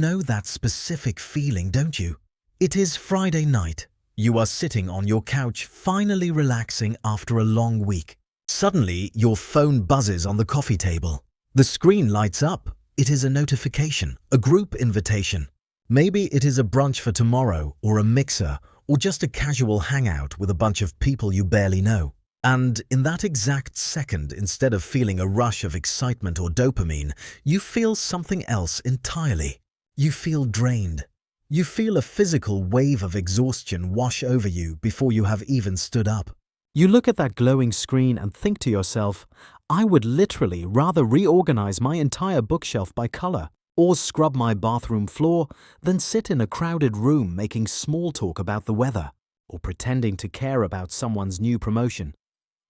know that specific feeling, don't you? It is Friday night. You are sitting on your couch, finally relaxing after a long week. Suddenly, your phone buzzes on the coffee table. The screen lights up. It is a notification, a group invitation. Maybe it is a brunch for tomorrow, or a mixer, or just a casual hangout with a bunch of people you barely know. And in that exact second, instead of feeling a rush of excitement or dopamine, you feel something else entirely. You feel drained. You feel a physical wave of exhaustion wash over you before you have even stood up. You look at that glowing screen and think to yourself, I would literally rather reorganize my entire bookshelf by color or scrub my bathroom floor than sit in a crowded room making small talk about the weather or pretending to care about someone's new promotion.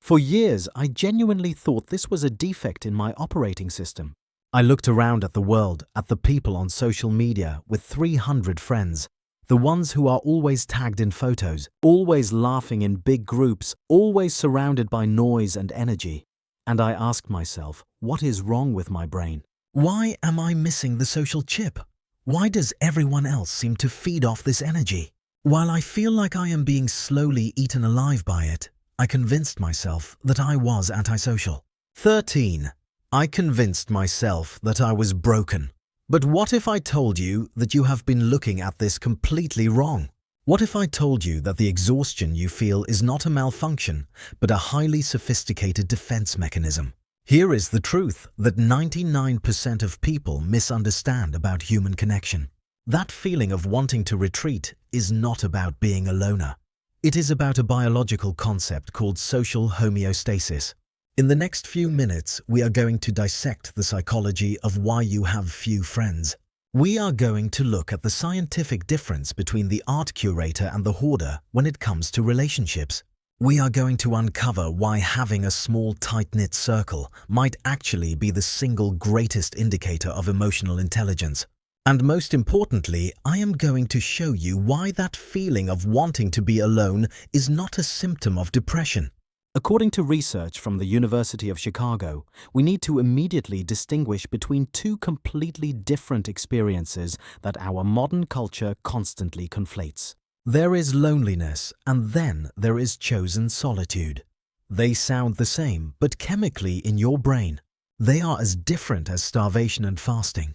For years, I genuinely thought this was a defect in my operating system. I looked around at the world, at the people on social media with 300 friends, the ones who are always tagged in photos, always laughing in big groups, always surrounded by noise and energy. And I asked myself, what is wrong with my brain? Why am I missing the social chip? Why does everyone else seem to feed off this energy? While I feel like I am being slowly eaten alive by it, I convinced myself that I was antisocial. 13. I convinced myself that I was broken. But what if I told you that you have been looking at this completely wrong? What if I told you that the exhaustion you feel is not a malfunction, but a highly sophisticated defense mechanism? Here is the truth that 99% of people misunderstand about human connection. That feeling of wanting to retreat is not about being a loner. It is about a biological concept called social homeostasis. In the next few minutes, we are going to dissect the psychology of why you have few friends. We are going to look at the scientific difference between the art curator and the hoarder when it comes to relationships. We are going to uncover why having a small tight-knit circle might actually be the single greatest indicator of emotional intelligence. And most importantly, I am going to show you why that feeling of wanting to be alone is not a symptom of depression. According to research from the University of Chicago, we need to immediately distinguish between two completely different experiences that our modern culture constantly conflates. There is loneliness, and then there is chosen solitude. They sound the same, but chemically in your brain, they are as different as starvation and fasting.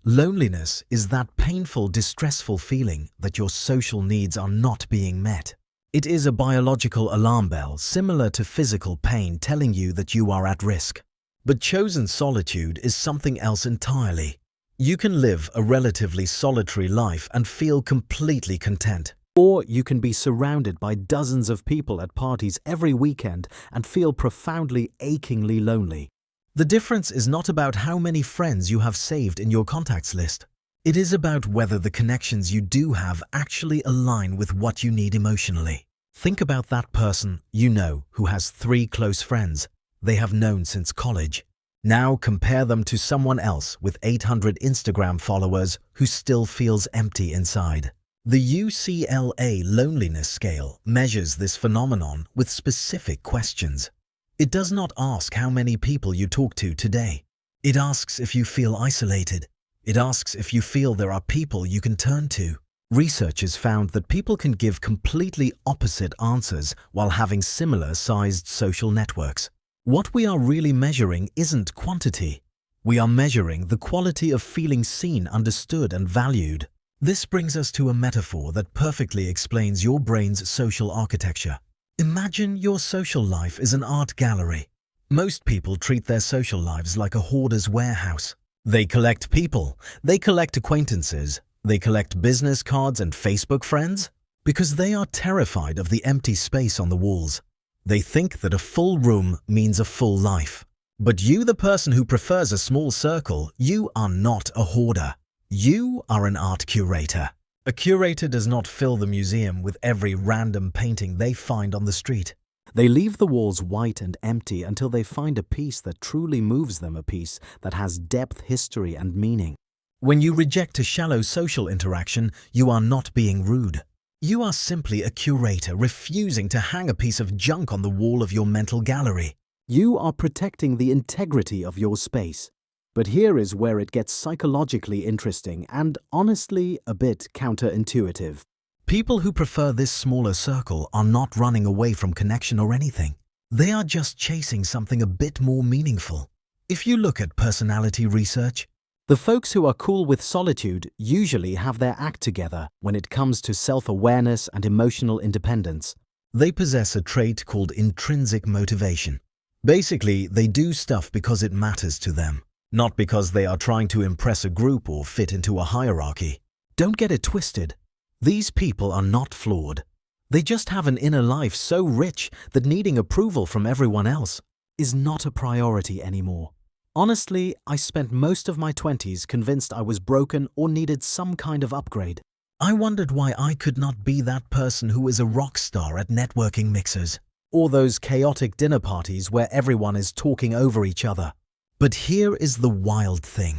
Loneliness is that painful, distressful feeling that your social needs are not being met. It is a biological alarm bell similar to physical pain telling you that you are at risk. But chosen solitude is something else entirely. You can live a relatively solitary life and feel completely content. Or you can be surrounded by dozens of people at parties every weekend and feel profoundly, achingly lonely. The difference is not about how many friends you have saved in your contacts list. It is about whether the connections you do have actually align with what you need emotionally. Think about that person you know who has 3 close friends they have known since college. Now compare them to someone else with 800 Instagram followers who still feels empty inside. The UCLA loneliness scale measures this phenomenon with specific questions. It does not ask how many people you talk to today. It asks if you feel isolated. It asks if you feel there are people you can turn to. Researchers found that people can give completely opposite answers while having similar-sized social networks. What we are really measuring isn't quantity. We are measuring the quality of feeling seen, understood, and valued. This brings us to a metaphor that perfectly explains your brain's social architecture. Imagine your social life is an art gallery. Most people treat their social lives like a hoarder's warehouse. They collect people, they collect acquaintances, they collect business cards and Facebook friends because they are terrified of the empty space on the walls. They think that a full room means a full life. But you, the person who prefers a small circle, you are not a hoarder. You are an art curator. A curator does not fill the museum with every random painting they find on the street. They leave the walls white and empty until they find a piece that truly moves them, a piece that has depth, history, and meaning. When you reject a shallow social interaction, you are not being rude. You are simply a curator refusing to hang a piece of junk on the wall of your mental gallery. You are protecting the integrity of your space. But here is where it gets psychologically interesting and honestly a bit counterintuitive. People who prefer this smaller circle are not running away from connection or anything. They are just chasing something a bit more meaningful. If you look at personality research, The folks who are cool with solitude usually have their act together when it comes to self-awareness and emotional independence. they possess a trait called intrinsic motivation. Basically, they do stuff because it matters to them, not because they are trying to impress a group or fit into a hierarchy. Don't get it twisted. These people are not flawed. They just have an inner life so rich that needing approval from everyone else is not a priority anymore. Honestly, I spent most of my 20s convinced I was broken or needed some kind of upgrade. I wondered why I could not be that person who is a rock star at networking mixers, or those chaotic dinner parties where everyone is talking over each other. But here is the wild thing.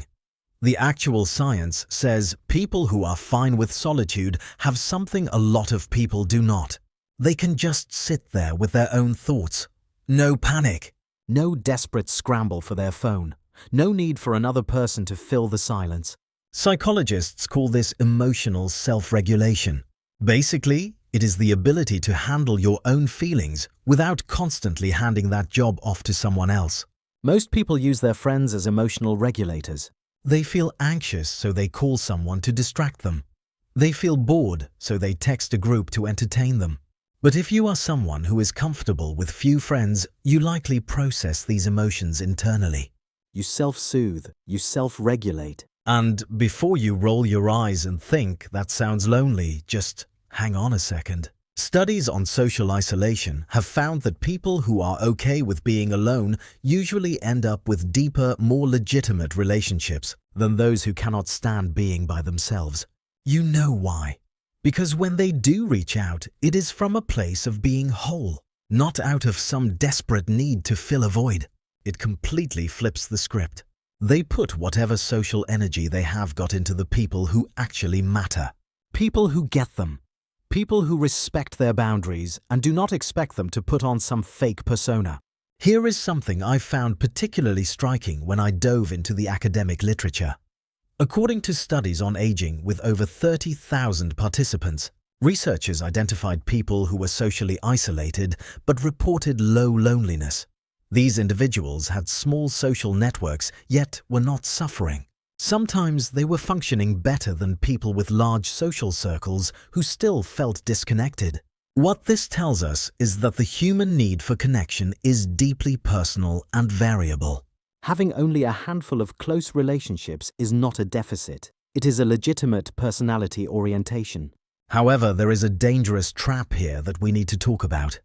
The actual science says people who are fine with solitude have something a lot of people do not. They can just sit there with their own thoughts. No panic. No desperate scramble for their phone. No need for another person to fill the silence. Psychologists call this emotional self-regulation. Basically, it is the ability to handle your own feelings without constantly handing that job off to someone else. Most people use their friends as emotional regulators. They feel anxious, so they call someone to distract them. They feel bored, so they text a group to entertain them. But if you are someone who is comfortable with few friends, you likely process these emotions internally. You self-soothe, you self-regulate. And before you roll your eyes and think that sounds lonely, just hang on a second. Studies on social isolation have found that people who are okay with being alone usually end up with deeper, more legitimate relationships than those who cannot stand being by themselves. You know why? Because when they do reach out, it is from a place of being whole, not out of some desperate need to fill a void. It completely flips the script. They put whatever social energy they have got into the people who actually matter. People who get them. People who respect their boundaries and do not expect them to put on some fake persona. Here is something I found particularly striking when I dove into the academic literature. According to studies on aging with over 30,000 participants, researchers identified people who were socially isolated but reported low loneliness. These individuals had small social networks yet were not suffering. Sometimes they were functioning better than people with large social circles who still felt disconnected. What this tells us is that the human need for connection is deeply personal and variable. Having only a handful of close relationships is not a deficit. It is a legitimate personality orientation. However, there is a dangerous trap here that we need to talk about.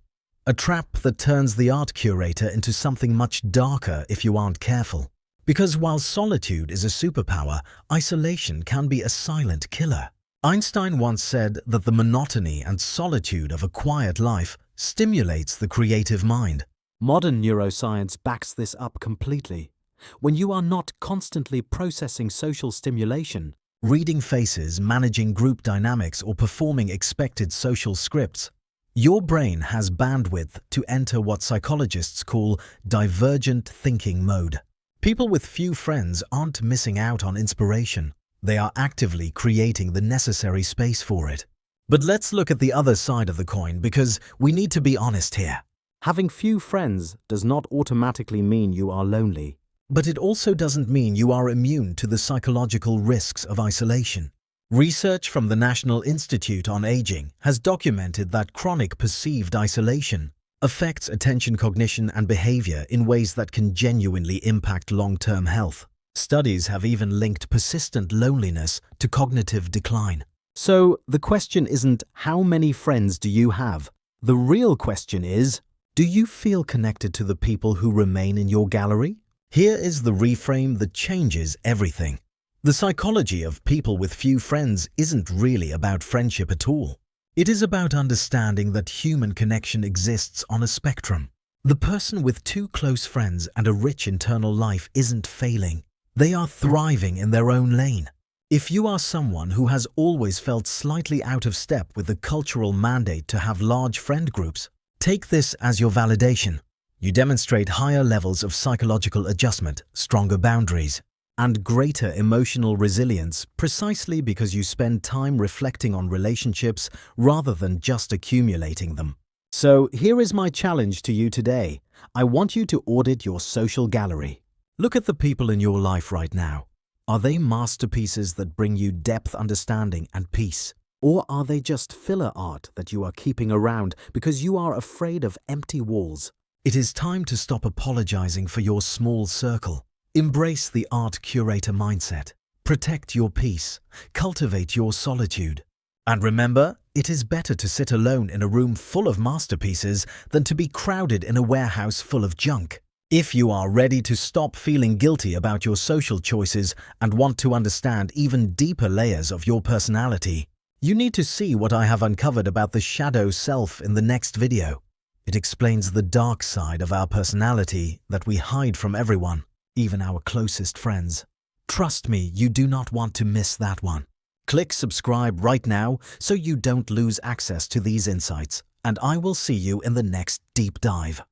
A trap that turns the art curator into something much darker if you aren't careful. Because while solitude is a superpower, isolation can be a silent killer. Einstein once said that the monotony and solitude of a quiet life stimulates the creative mind. Modern neuroscience backs this up completely. When you are not constantly processing social stimulation, Reading faces, managing group dynamics, or performing expected social scripts, your brain has bandwidth to enter what psychologists call divergent thinking mode. People with few friends aren't missing out on inspiration. They are actively creating the necessary space for it. But let's look at the other side of the coin because we need to be honest here. having few friends does not automatically mean you are lonely. But it also doesn't mean you are immune to the psychological risks of isolation. Research from the National Institute on Aging has documented that chronic perceived isolation affects attention, cognition, and behavior in ways that can genuinely impact long-term health. Studies have even linked persistent loneliness to cognitive decline. So the question isn't how many friends do you have? The real question is, Do you feel connected to the people who remain in your gallery? Here is the reframe that changes everything. The psychology of people with few friends isn't really about friendship at all. It is about understanding that human connection exists on a spectrum. The person with two close friends and a rich internal life isn't failing. They are thriving in their own lane. If you are someone who has always felt slightly out of step with the cultural mandate to have large friend groups, take this as your validation. You demonstrate higher levels of psychological adjustment, stronger boundaries, and greater emotional resilience precisely because you spend time reflecting on relationships rather than just accumulating them. So here is my challenge to you today. I want you to audit your social gallery. Look at the people in your life right now. Are they masterpieces that bring you depth, understanding, and peace? Or are they just filler art that you are keeping around because you are afraid of empty walls? It is time to stop apologizing for your small circle. Embrace the art curator mindset. Protect your peace. Cultivate your solitude. And remember, it is better to sit alone in a room full of masterpieces than to be crowded in a warehouse full of junk. If you are ready to stop feeling guilty about your social choices and want to understand even deeper layers of your personality, you need to see what I have uncovered about the shadow self in the next video. It explains the dark side of our personality that we hide from everyone, even our closest friends. Trust me, you do not want to miss that one. Click subscribe right now so you don't lose access to these insights, and I will see you in the next deep dive.